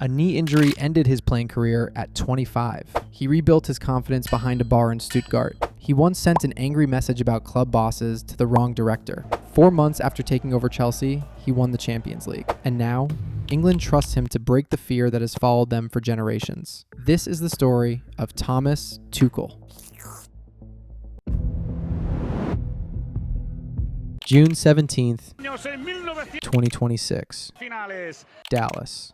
A knee injury ended his playing career at 25. He rebuilt his confidence behind a bar in Stuttgart. He once sent an angry message about club bosses to the wrong director. 4 months after taking over Chelsea, he won the Champions League. And now, England trusts him to break the fear that has followed them for generations. This is the story of Thomas Tuchel. June 17th, 2026. Dallas.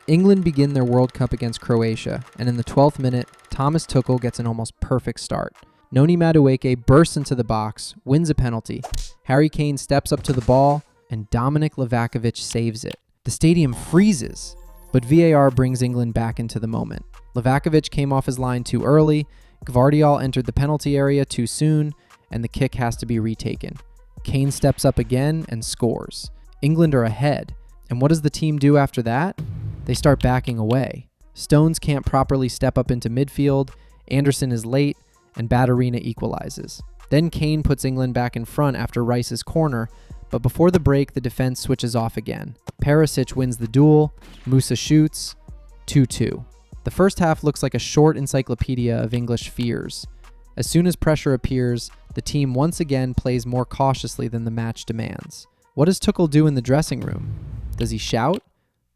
England begin their World Cup against Croatia, and in the 12th minute, Thomas Tuchel gets an almost perfect start. Noni Madueke bursts into the box, wins a penalty. Harry Kane steps up to the ball, and Dominik Livakovic saves it. The stadium freezes, but VAR brings England back into the moment. Livakovic came off his line too early, Gvardiol entered the penalty area too soon, and the kick has to be retaken. Kane steps up again and scores. England are ahead, and what does the team do after that? They start backing away. Stones can't properly step up into midfield, Anderson is late, and Batterina equalizes. Then Kane puts England back in front after Rice's corner, but before the break, the defense switches off again. Perisic wins the duel, Musa shoots, 2-2. The first half looks like a short encyclopedia of English fears. As soon as pressure appears, the team once again plays more cautiously than the match demands. What does Tuchel do in the dressing room? Does he shout?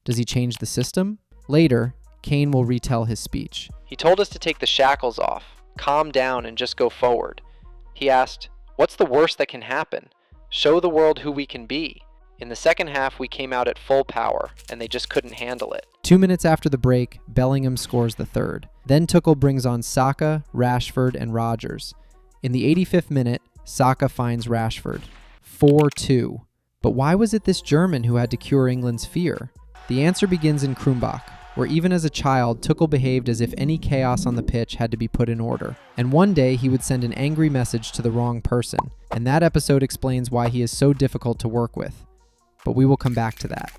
Does he change the system? Later, Kane will retell his speech. He told us to take the shackles off, calm down, and just go forward. He asked, "What's the worst that can happen? Show the world who we can be." In the second half, we came out at full power, and they just couldn't handle it. 2 minutes after the break, Bellingham scores the third. Then Tuchel brings on Saka, Rashford, and Rodgers. In the 85th minute, Saka finds Rashford. 4-2. But why was it this German who had to cure England's fear? The answer begins in Krumbach, where even as a child, Tuchel behaved as if any chaos on the pitch had to be put in order. And one day, he would send an angry message to the wrong person, and that episode explains why he is so difficult to work with. But we will come back to that.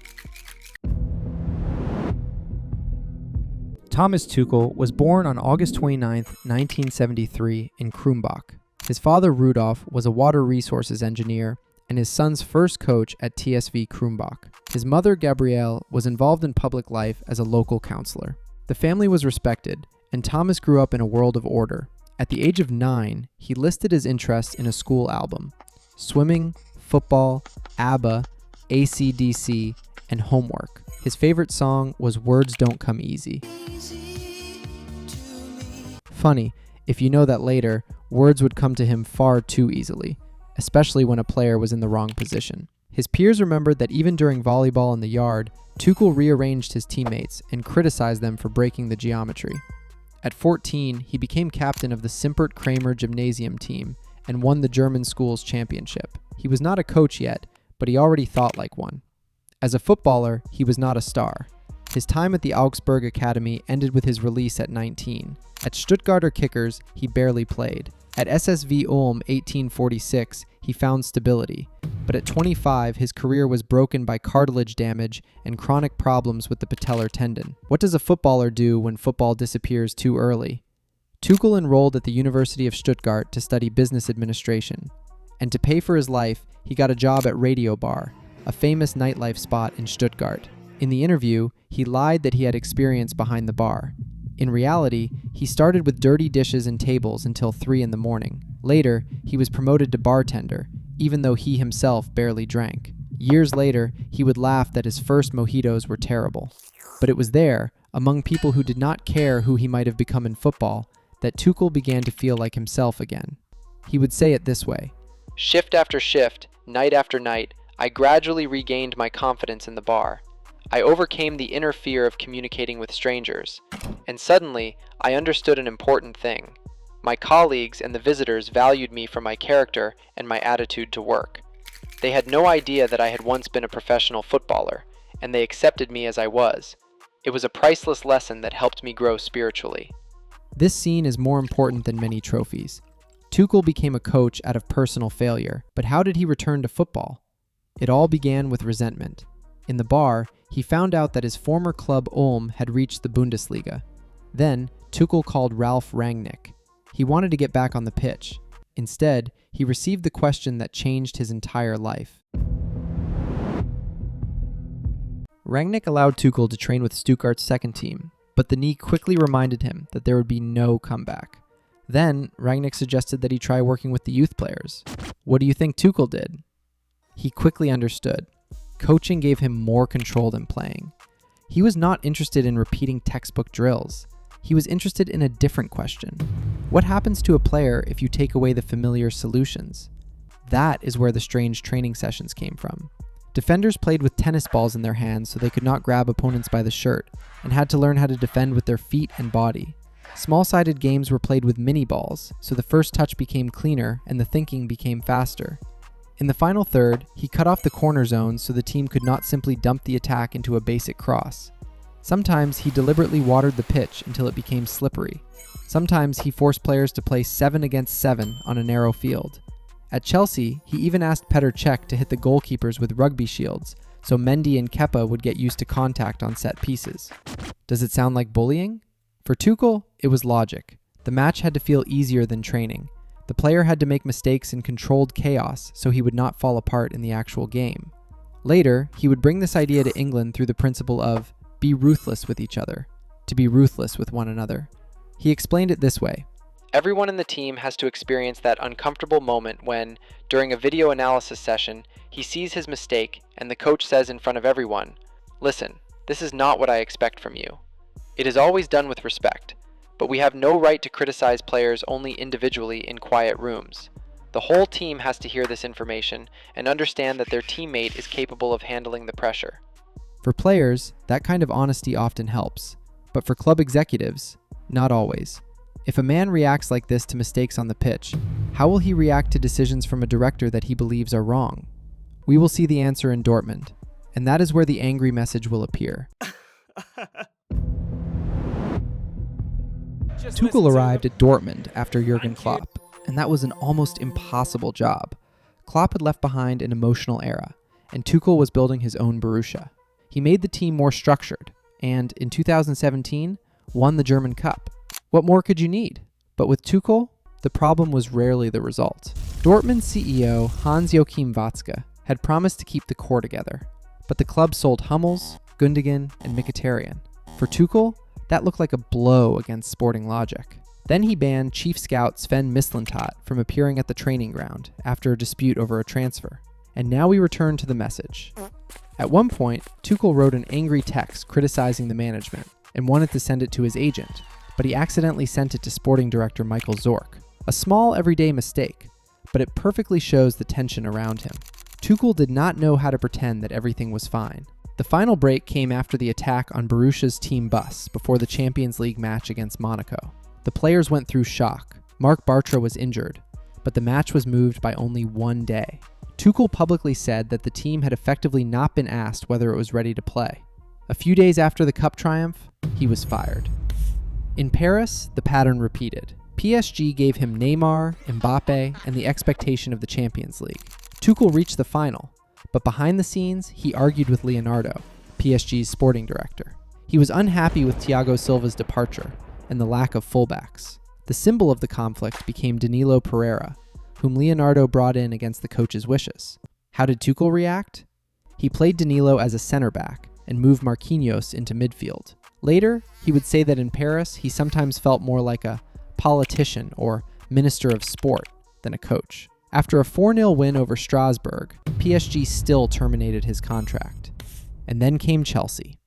Thomas Tuchel was born on August 29, 1973, in Krumbach. His father, Rudolf, was a water resources engineer and his son's first coach at TSV Krumbach. His mother, Gabrielle, was involved in public life as a local counselor. The family was respected, and Thomas grew up in a world of order. At the age of 9, he listed his interests in a school album: swimming, football, ABBA, AC/DC, and homework. His favorite song was Words Don't Come Easy. Funny, if you know that later, words would come to him far too easily, especially when a player was in the wrong position. His peers remembered that even during volleyball in the yard, Tuchel rearranged his teammates and criticized them for breaking the geometry. At 14, he became captain of the Simpert-Kramer gymnasium team and won the German school's championship. He was not a coach yet, but he already thought like one. As a footballer, he was not a star. His time at the Augsburg Academy ended with his release at 19. At Stuttgarter Kickers, he barely played. At SSV Ulm 1846, he found stability. But at 25, his career was broken by cartilage damage and chronic problems with the patellar tendon. What does a footballer do when football disappears too early? Tuchel enrolled at the University of Stuttgart to study business administration. And to pay for his life, he got a job at Radio Bar, a famous nightlife spot in Stuttgart. In the interview, he lied that he had experience behind the bar. In reality, he started with dirty dishes and tables until 3 in the morning. Later, he was promoted to bartender, even though he himself barely drank. Years later, he would laugh that his first mojitos were terrible. But it was there, among people who did not care who he might have become in football, that Tuchel began to feel like himself again. He would say it this way: "Shift after shift, night after night, I gradually regained my confidence in the bar. I overcame the inner fear of communicating with strangers, and suddenly I understood an important thing. My colleagues and the visitors valued me for my character and my attitude to work. They had no idea that I had once been a professional footballer, and they accepted me as I was. It was a priceless lesson that helped me grow spiritually." This scene is more important than many trophies. Tuchel became a coach out of personal failure, but how did he return to football? It all began with resentment. In the bar, he found out that his former club Ulm had reached the Bundesliga. Then, Tuchel called Ralf Rangnick. He wanted to get back on the pitch. Instead, he received the question that changed his entire life. Rangnick allowed Tuchel to train with Stuttgart's second team, but the knee quickly reminded him that there would be no comeback. Then, Rangnick suggested that he try working with the youth players. What do you think Tuchel did? He quickly understood. Coaching gave him more control than playing. He was not interested in repeating textbook drills. He was interested in a different question. What happens to a player if you take away the familiar solutions? That is where the strange training sessions came from. Defenders played with tennis balls in their hands so they could not grab opponents by the shirt, and had to learn how to defend with their feet and body. Small-sided games were played with mini balls, so the first touch became cleaner and the thinking became faster. In the final third, he cut off the corner zones so the team could not simply dump the attack into a basic cross. Sometimes he deliberately watered the pitch until it became slippery. Sometimes he forced players to play 7 against 7 on a narrow field. At Chelsea, he even asked Petr Cech to hit the goalkeepers with rugby shields, so Mendy and Kepa would get used to contact on set pieces. Does it sound like bullying? For Tuchel, it was logic. The match had to feel easier than training. The player had to make mistakes in controlled chaos so he would not fall apart in the actual game. Later, he would bring this idea to England through the principle of be ruthless with each other, to be ruthless with one another. He explained it this way. Everyone in the team has to experience that uncomfortable moment when, during a video analysis session, he sees his mistake and the coach says in front of everyone, "Listen, this is not what I expect from you." It is always done with respect, but we have no right to criticize players only individually in quiet rooms. The whole team has to hear this information and understand that their teammate is capable of handling the pressure. For players, that kind of honesty often helps, but for club executives, not always. If a man reacts like this to mistakes on the pitch, how will he react to decisions from a director that he believes are wrong? We will see the answer in Dortmund, and that is where the angry message will appear. Tuchel arrived at Dortmund after Jurgen Klopp, and that was an almost impossible job. Klopp had left behind an emotional era, and Tuchel was building his own Borussia. He made the team more structured, and in 2017, won the German Cup. What more could you need? But with Tuchel, the problem was rarely the result. Dortmund CEO Hans-Joachim Watzke had promised to keep the core together, but the club sold Hummels, Gundogan, and Mkhitaryan. For Tuchel, that looked like a blow against sporting logic. Then he banned chief scout Sven Mislintat from appearing at the training ground after a dispute over a transfer. And now we return to the message. At one point, Tuchel wrote an angry text criticizing the management and wanted to send it to his agent, but he accidentally sent it to sporting director Michael Zorc. A small everyday mistake, but it perfectly shows the tension around him. Tuchel did not know how to pretend that everything was fine. The final break came after the attack on Borussia's team bus before the Champions League match against Monaco. The players went through shock. Marc Bartra was injured, but the match was moved by only 1 day. Tuchel publicly said that the team had effectively not been asked whether it was ready to play. A few days after the cup triumph, he was fired. In Paris, the pattern repeated. PSG gave him Neymar, Mbappe, and the expectation of the Champions League. Tuchel reached the final, but behind the scenes, he argued with Leonardo, PSG's sporting director. He was unhappy with Thiago Silva's departure and the lack of fullbacks. The symbol of the conflict became Danilo Pereira, whom Leonardo brought in against the coach's wishes. How did Tuchel react? He played Danilo as a center back and moved Marquinhos into midfield. Later, he would say that in Paris, he sometimes felt more like a politician or minister of sport than a coach. After a 4-0 win over Strasbourg, PSG still terminated his contract. And then came Chelsea.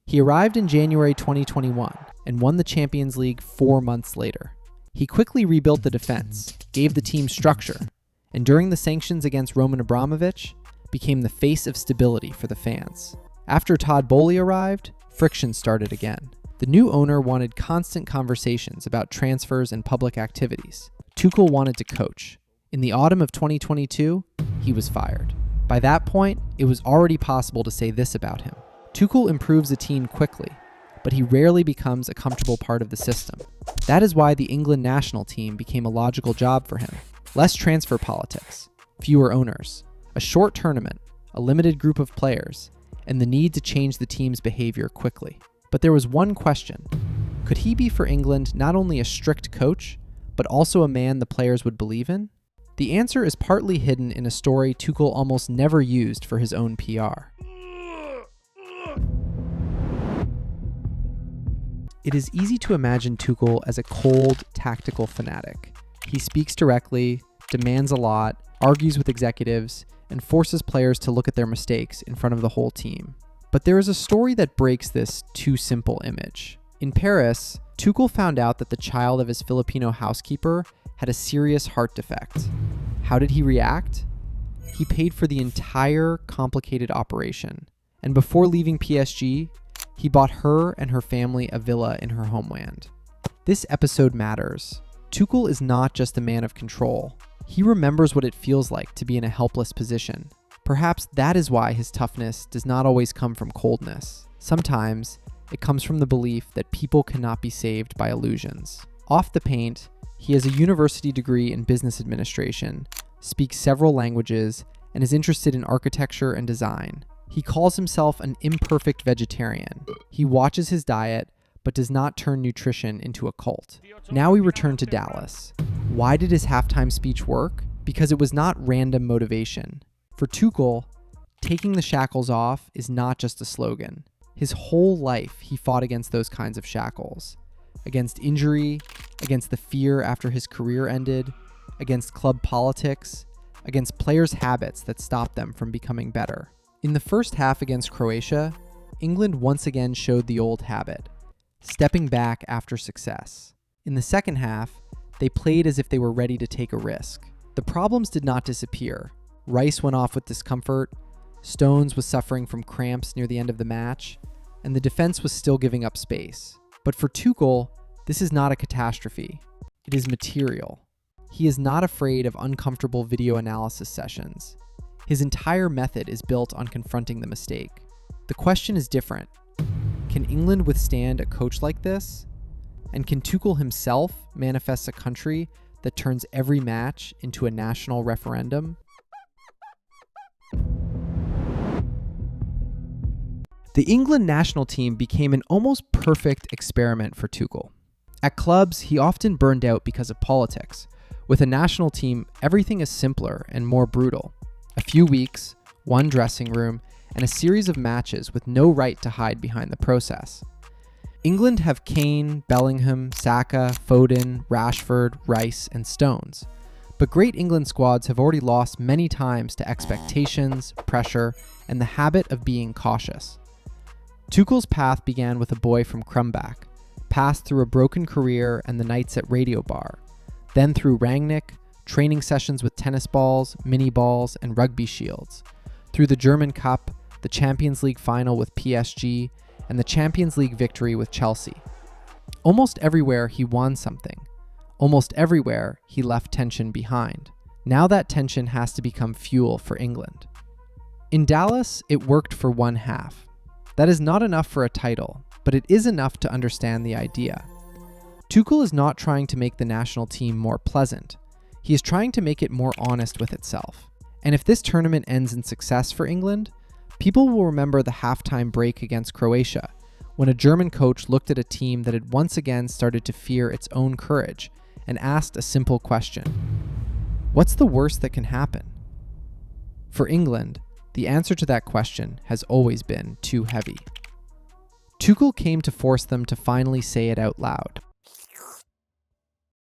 He arrived in January 2021 and won the Champions League 4 months later. He quickly rebuilt the defense, gave the team structure, and during the sanctions against Roman Abramovich, became the face of stability for the fans. After Todd Boehly arrived, friction started again. The new owner wanted constant conversations about transfers and public activities. Tuchel wanted to coach. In the autumn of 2022, he was fired. By that point, it was already possible to say this about him. Tuchel improves a team quickly, but he rarely becomes a comfortable part of the system. That is why the England national team became a logical job for him. Less transfer politics, fewer owners, a short tournament, a limited group of players, and the need to change the team's behavior quickly. But there was one question. Could he be for England not only a strict coach, but also a man the players would believe in? The answer is partly hidden in a story Tuchel almost never used for his own PR. It is easy to imagine Tuchel as a cold, tactical fanatic. He speaks directly, demands a lot, argues with executives, and forces players to look at their mistakes in front of the whole team. But there is a story that breaks this too simple image. In Paris, Tuchel found out that the child of his Filipino housekeeper had a serious heart defect. How did he react? He paid for the entire complicated operation. And before leaving PSG, he bought her and her family a villa in her homeland. This episode matters. Tuchel is not just a man of control. He remembers what it feels like to be in a helpless position. Perhaps that is why his toughness does not always come from coldness. Sometimes, it comes from the belief that people cannot be saved by illusions. Off the paint, he has a university degree in business administration, speaks several languages, and is interested in architecture and design. He calls himself an imperfect vegetarian. He watches his diet, but does not turn nutrition into a cult. Now we return to Dallas. Why did his halftime speech work? Because it was not random motivation. For Tuchel, taking the shackles off is not just a slogan. His whole life, he fought against those kinds of shackles. Against injury, against the fear after his career ended, against club politics, against players' habits that stopped them from becoming better. In the first half against Croatia, England once again showed the old habit, stepping back after success. In the second half, they played as if they were ready to take a risk. The problems did not disappear. Rice went off with discomfort, Stones was suffering from cramps near the end of the match, and the defense was still giving up space. But for Tuchel, this is not a catastrophe. It is material. He is not afraid of uncomfortable video analysis sessions. His entire method is built on confronting the mistake. The question is different. Can England withstand a coach like this? And can Tuchel himself manifest a country that turns every match into a national referendum? The England national team became an almost perfect experiment for Tuchel. At clubs, he often burned out because of politics. With a national team, everything is simpler and more brutal. A few weeks, one dressing room, and a series of matches with no right to hide behind the process. England have Kane, Bellingham, Saka, Foden, Rashford, Rice, and Stones. But great England squads have already lost many times to expectations, pressure, and the habit of being cautious. Tuchel's path began with a boy from Krumbach, passed through a broken career and the nights at Radio Bar, then through Rangnick, training sessions with tennis balls, mini balls, and rugby shields, through the German Cup, the Champions League final with PSG, and the Champions League victory with Chelsea. Almost everywhere he won something. Almost everywhere he left tension behind. Now that tension has to become fuel for England. In Dallas, it worked for one half. That is not enough for a title, but it is enough to understand the idea. Tuchel is not trying to make the national team more pleasant. He is trying to make it more honest with itself. And if this tournament ends in success for England, people will remember the halftime break against Croatia, when a German coach looked at a team that had once again started to fear its own courage and asked a simple question. What's the worst that can happen? For England, the answer to that question has always been too heavy. Tuchel came to force them to finally say it out loud.